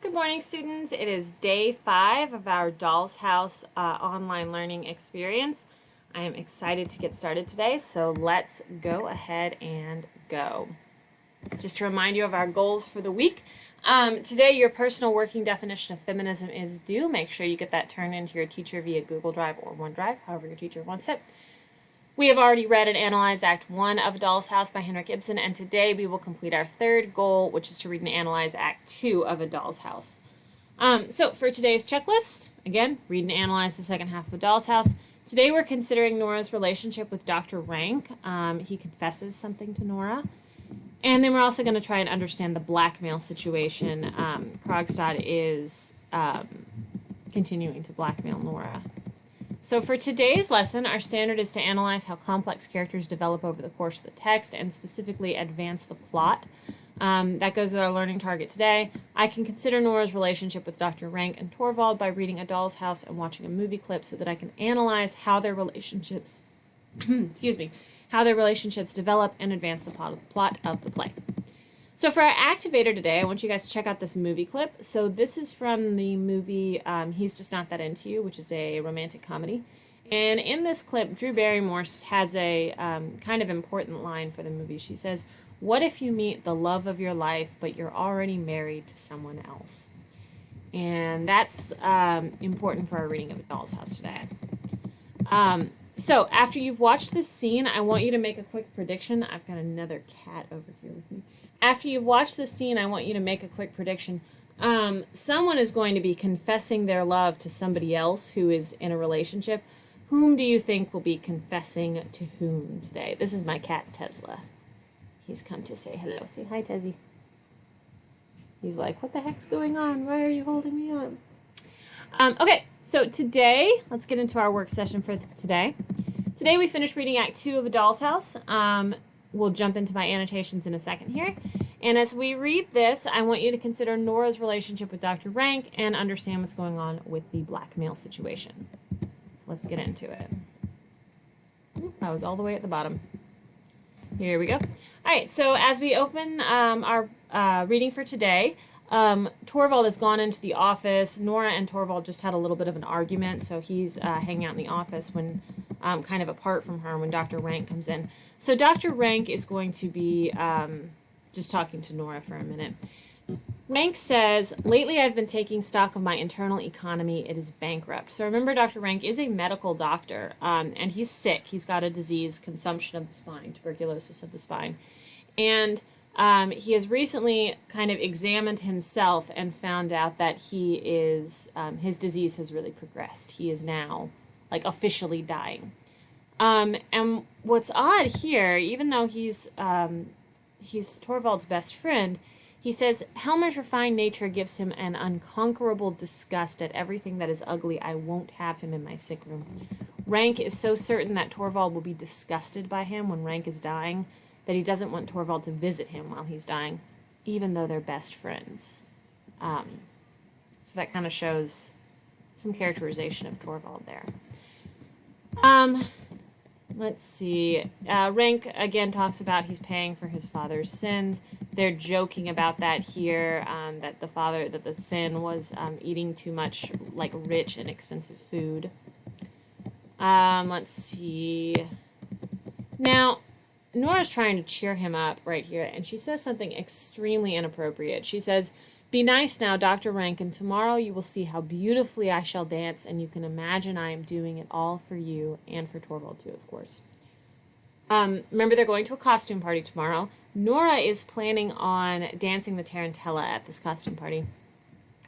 Good morning, students. It is day 5 of our Doll's House online learning experience. I am excited to get started today, so let's go ahead and go. Just to remind you of our goals for the week. Today, your personal working definition of feminism is due. Make sure you get that turned into your teacher via Google Drive or OneDrive, however your teacher wants it. We have already read and analyzed Act 1 of A Doll's House by Henrik Ibsen, and today we will complete our third goal, which is to read and analyze Act 2 of A Doll's House. So for today's checklist, again, read and analyze the second half of A Doll's House. Today we're considering Nora's relationship with Dr. Rank. He confesses something to Nora. And then we're also going to try and understand the blackmail situation. Krogstad is continuing to blackmail Nora. So for today's lesson, our standard is to analyze how complex characters develop over the course of the text and specifically advance the plot. That goes with our learning target today. I can consider Nora's relationship with Dr. Rank and Torvald by reading A Doll's House and watching a movie clip so that I can analyze how their relationships, how their relationships develop and advance the plot of the play. So for our activator today, I want you guys to check out this movie clip. So this is from the movie He's Just Not That Into You, which is a romantic comedy. And in this clip, Drew Barrymore has a kind of important line for the movie. She says, "What if you meet the love of your life, but you're already married to someone else?" And that's important for our reading of A Doll's House today. So after you've watched this scene, I want you to make a quick prediction. I've got another cat over here with me. After you've watched this scene, I want you to make a quick prediction. Someone is going to be confessing their love to somebody else who is in a relationship. Whom do you think will be confessing to whom today? This is my cat, Tesla. He's come to say hello. Say hi, Tezzy. He's like, what the heck's going on? Why are you holding me up? Okay, so today, let's get into our work session for today. Today we finished reading Act 2 of A Doll's House. We'll jump into my annotations in a second here. And as we read this, I want you to consider Nora's relationship with Dr. Rank and understand what's going on with the blackmail situation. So let's get into it. I was all the way at the bottom. Here we go. All right, so as we open our reading for today, Torvald has gone into the office. Nora and Torvald just had a little bit of an argument, so he's hanging out in the office when kind of apart from her when Dr. Rank comes in. So Dr. Rank is going to be just talking to Nora for a minute. Rank says, "Lately I've been taking stock of my internal economy. It is bankrupt." So remember, Dr. Rank is a medical doctor, and he's sick. He's got a disease, consumption of the spine, tuberculosis of the spine. And he has recently kind of examined himself and found out that he is, his disease has really progressed. He is now, like, officially dying. And what's odd here, even though he's Torvald's best friend, he says, "Helmer's refined nature gives him an unconquerable disgust at everything that is ugly. I won't have him in my sick room." Rank is so certain that Torvald will be disgusted by him when Rank is dying that he doesn't want Torvald to visit him while he's dying, even though they're best friends. So that kind of shows some characterization of Torvald there. Let's see. Rank again talks about he's paying for his father's sins. They're joking about that here, that the sin was eating too much, like, rich and expensive food. Let's see. Now, Nora's trying to cheer him up right here, and she says something extremely inappropriate. She says, "Be nice now, Dr. Rank, and tomorrow you will see how beautifully I shall dance, and you can imagine I am doing it all for you," and for Torvald too, of course. Remember, they're going to a costume party tomorrow. Nora is planning on dancing the Tarantella at this costume party.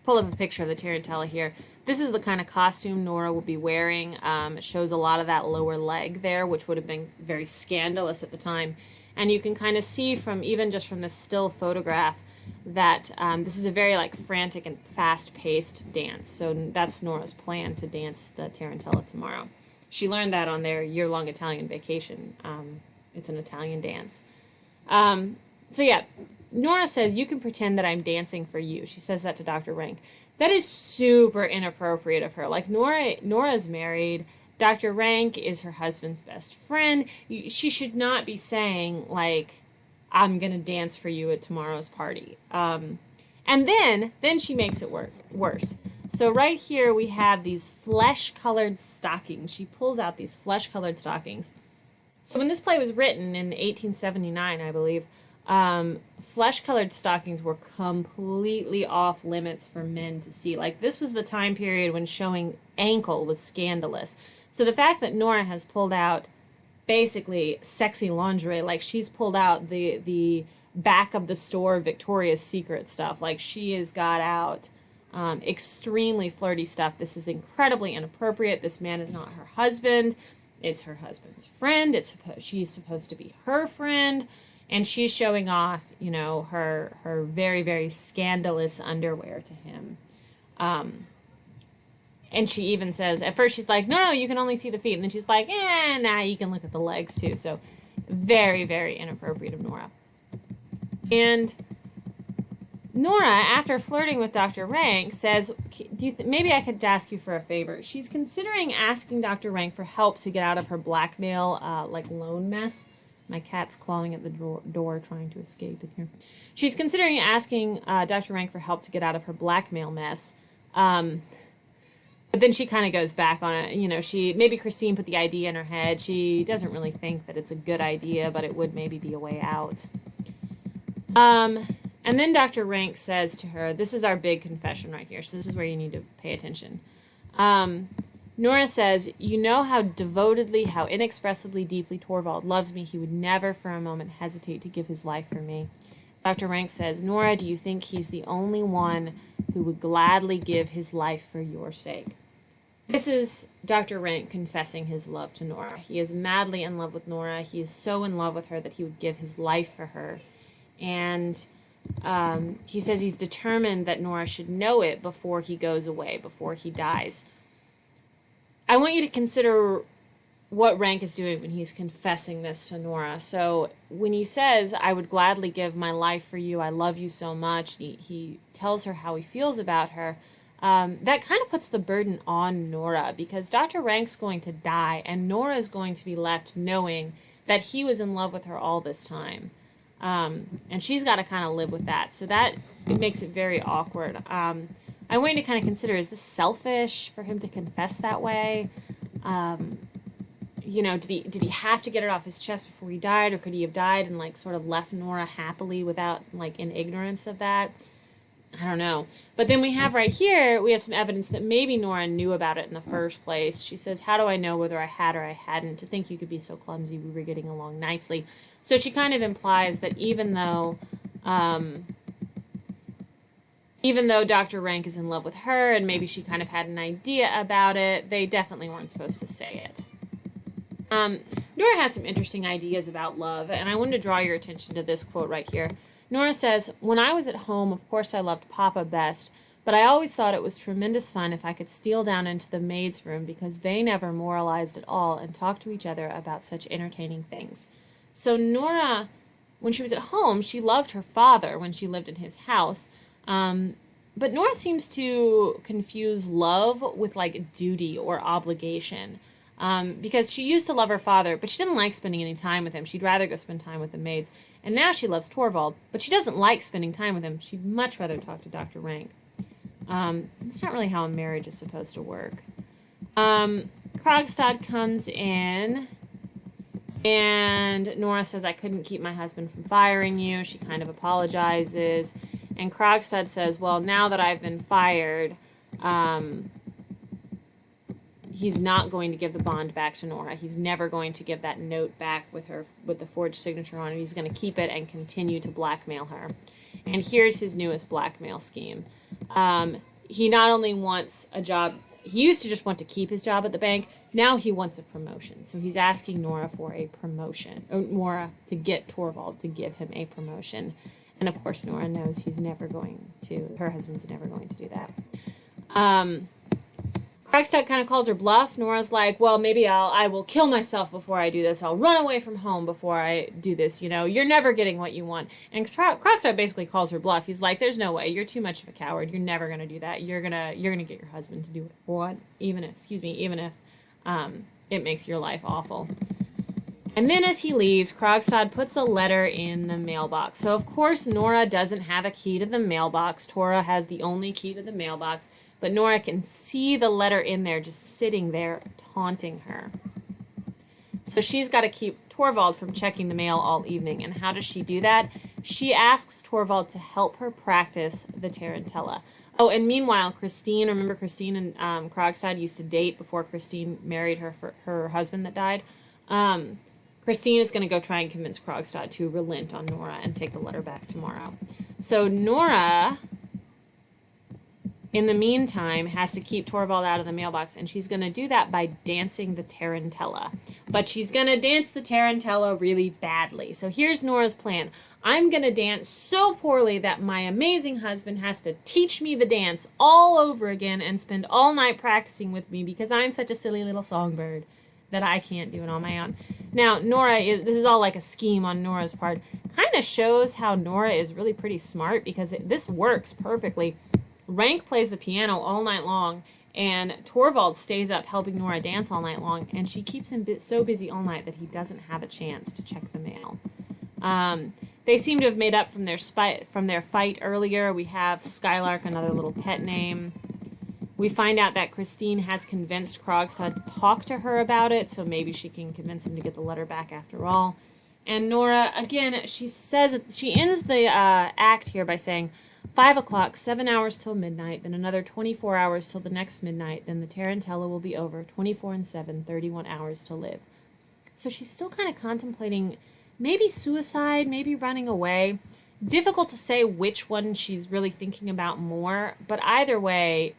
Pull up a picture of the Tarantella here. This is the kind of costume Nora will be wearing. It shows a lot of that lower leg there, which would have been very scandalous at the time. And you can kind of see from, even just from this still photograph, that this is a very, like, frantic and fast-paced dance. So that's Nora's plan, to dance the Tarantella tomorrow. She learned that on their year-long Italian vacation. It's an Italian dance. So yeah, Nora says, "You can pretend that I'm dancing for you." She says that to Dr. Rank. That is super inappropriate of her. Like, Nora's married. Dr. Rank is her husband's best friend. She should not be saying, like, "I'm going to dance for you at tomorrow's party." And then she makes it worse. So right here we have these flesh-colored stockings. She pulls out these flesh-colored stockings. So when this play was written in 1879, I believe, flesh-colored stockings were completely off limits for men to see. Like, this was the time period when showing ankle was scandalous. So the fact that Nora has pulled out basically sexy lingerie, like she's pulled out the back of the store Victoria's Secret stuff, like she has got out extremely flirty stuff. This is incredibly inappropriate. This man is not her husband. It's her husband's friend. She's supposed to be her friend, and she's showing off, you know, her very, very scandalous underwear to him. And she even says, at first she's like, no, you can only see the feet. And then she's like, nah, you can look at the legs too. So very, very inappropriate of Nora. And Nora, after flirting with Dr. Rank, says, maybe I could ask you for a favor. She's considering asking Dr. Rank for help to get out of her blackmail, loan mess. My cat's clawing at the door trying to escape in here. She's considering asking Dr. Rank for help to get out of her blackmail mess. But then she kind of goes back on it. You know, maybe Christine put the idea in her head. She doesn't really think that it's a good idea, but it would maybe be a way out. And then Dr. Rank says to her, this is our big confession right here, so this is where you need to pay attention. Nora says, you know how devotedly, how inexpressibly deeply Torvald loves me. He would never for a moment hesitate to give his life for me. Dr. Rank says, Nora, do you think he's the only one who would gladly give his life for your sake? This is Dr. Rank confessing his love to Nora. He is madly in love with Nora. He is so in love with her that he would give his life for her. And he says he's determined that Nora should know it before he goes away, before he dies. I want you to consider what Rank is doing when he's confessing this to Nora. So when he says, I would gladly give my life for you, I love you so much, he tells her how he feels about her. That kind of puts the burden on Nora, because Dr. Rank's going to die, and Nora is going to be left knowing that he was in love with her all this time. And she's got to kind of live with that. So it makes it very awkward. I want you to kind of consider, is this selfish for him to confess that way? You know, did he have to get it off his chest before he died, or could he have died and like sort of left Nora happily without like in ignorance of that? I don't know. But then we have right here, we have some evidence that maybe Nora knew about it in the first place. She says, how do I know whether I had or I hadn't? To think you could be so clumsy, we were getting along nicely. So she kind of implies that even though Dr. Rank is in love with her, and maybe she kind of had an idea about it, they definitely weren't supposed to say it. Nora has some interesting ideas about love, and I wanted to draw your attention to this quote right here. Nora says, when I was at home, of course I loved Papa best, but I always thought it was tremendous fun if I could steal down into the maids' room, because they never moralized at all and talked to each other about such entertaining things. So Nora, when she was at home, she loved her father when she lived in his house, but Nora seems to confuse love with like duty or obligation. Because she used to love her father, but she didn't like spending any time with him. She'd rather go spend time with the maids. And now she loves Torvald, but she doesn't like spending time with him. She'd much rather talk to Dr. Rank. It's not really how a marriage is supposed to work. Krogstad comes in, and Nora says, I couldn't keep my husband from firing you. She kind of apologizes. And Krogstad says, well, now that I've been fired, he's not going to give the bond back to Nora. He's never going to give that note back with the forged signature on it. He's going to keep it and continue to blackmail her. And here's his newest blackmail scheme. He not only wants a job, he used to just want to keep his job at the bank. Now he wants a promotion. So he's asking Nora for a promotion, or Nora to get Torvald to give him a promotion. And of course, Nora knows her husband's never going to do that. Krogstad kind of calls her bluff. Nora's like, well, maybe I will kill myself before I do this. I'll run away from home before I do this. You know, you're never getting what you want. And Krogstad basically calls her bluff. He's like, there's no way. You're too much of a coward. You're never going to do that. You're gonna get your husband to do what? Even if it makes your life awful. And then as he leaves, Krogstad puts a letter in the mailbox. So of course Nora doesn't have a key to the mailbox. Tora has the only key to the mailbox, but Nora can see the letter in there just sitting there taunting her. So she's got to keep Torvald from checking the mail all evening. And how does she do that? She asks Torvald to help her practice the Tarantella. Oh, and meanwhile, Christine, remember Christine and Krogstad used to date before Christine married her husband that died? Christine is going to go try and convince Krogstad to relent on Nora and take the letter back tomorrow. So Nora, in the meantime, has to keep Torvald out of the mailbox, and she's going to do that by dancing the Tarantella. But she's going to dance the Tarantella really badly. So here's Nora's plan. I'm going to dance so poorly that my amazing husband has to teach me the dance all over again and spend all night practicing with me because I'm such a silly little songbird that I can't do it on my own. Now, this is all like a scheme on Nora's part. Kind of shows how Nora is really pretty smart because this works perfectly. Rank plays the piano all night long, and Torvald stays up helping Nora dance all night long, and she keeps him so busy all night that he doesn't have a chance to check the mail. They seem to have made up from their fight earlier. We have Skylark, another little pet name. We find out that Christine has convinced Krogstad to talk to her about it, so maybe she can convince him to get the letter back after all. And Nora, again, she ends the act here by saying, 5 o'clock, 7 hours till midnight, then another 24 hours till the next midnight, then the Tarantella will be over, 24 and 7, 31 hours to live. So she's still kind of contemplating maybe suicide, maybe running away. Difficult to say which one she's really thinking about more, but either way,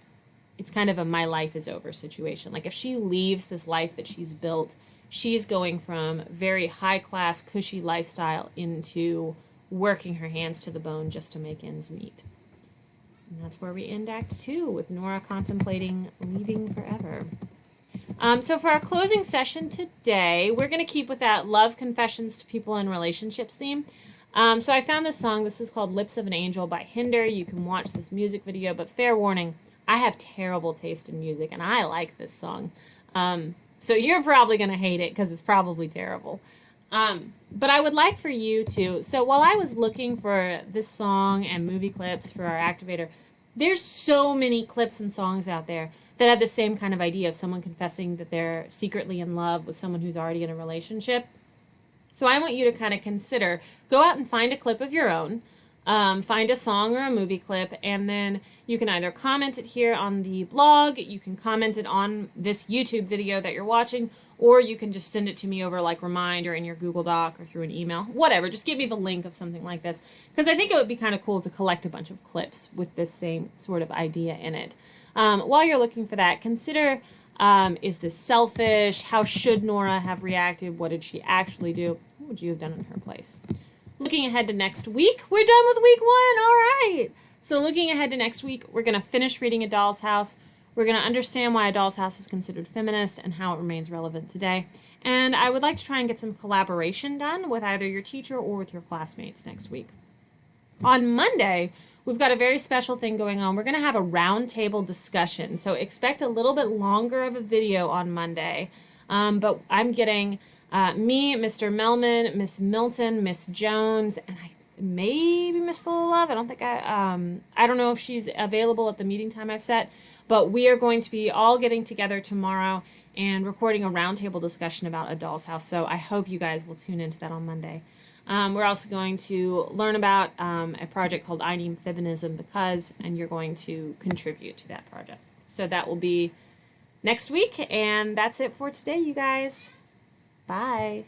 it's kind of a my life is over situation. Like if she leaves this life that she's built, she's going from very high class, cushy lifestyle into working her hands to the bone just to make ends meet. And that's where we end Act 2 with Nora contemplating leaving forever. So for our closing session today, we're going to keep with that love confessions to people in relationships theme. So I found this song. This is called Lips of an Angel by Hinder. You can watch this music video, but fair warning, I have terrible taste in music, and I like this song. So you're probably going to hate it because it's probably terrible. But I would like for you to, so while I was looking for this song and movie clips for our activator, there's so many clips and songs out there that have the same kind of idea of someone confessing that they're secretly in love with someone who's already in a relationship. So I want you to kind of consider, go out and find a clip of your own, find a song or a movie clip, and then you can either comment it here on the blog, you can comment it on this YouTube video that you're watching, or you can just send it to me over like Remind or in your Google Doc or through an email, whatever. Just give me the link of something like this, because I think it would be kind of cool to collect a bunch of clips with this same sort of idea in it. While you're looking for that, consider, is this selfish? How should Nora have reacted? What did she actually do? What would you have done in her place? Looking ahead to next week, we're done with week 1. All right. So looking ahead to next week, we're going to finish reading A Doll's House. We're going to understand why A Doll's House is considered feminist and how it remains relevant today. And I would like to try and get some collaboration done with either your teacher or with your classmates next week. On Monday, we've got a very special thing going on. We're going to have a roundtable discussion. So expect a little bit longer of a video on Monday. But I'm getting me, Mr. Melman, Miss Milton, Miss Jones, and maybe Miss Full of Love. I don't think I don't know if she's available at the meeting time I've set, but we are going to be all getting together tomorrow and recording a roundtable discussion about A Doll's House. So I hope you guys will tune into that on Monday. We're also going to learn about a project called I Need Feminism Because, and you're going to contribute to that project. So that will be next week, and that's it for today, you guys. Bye.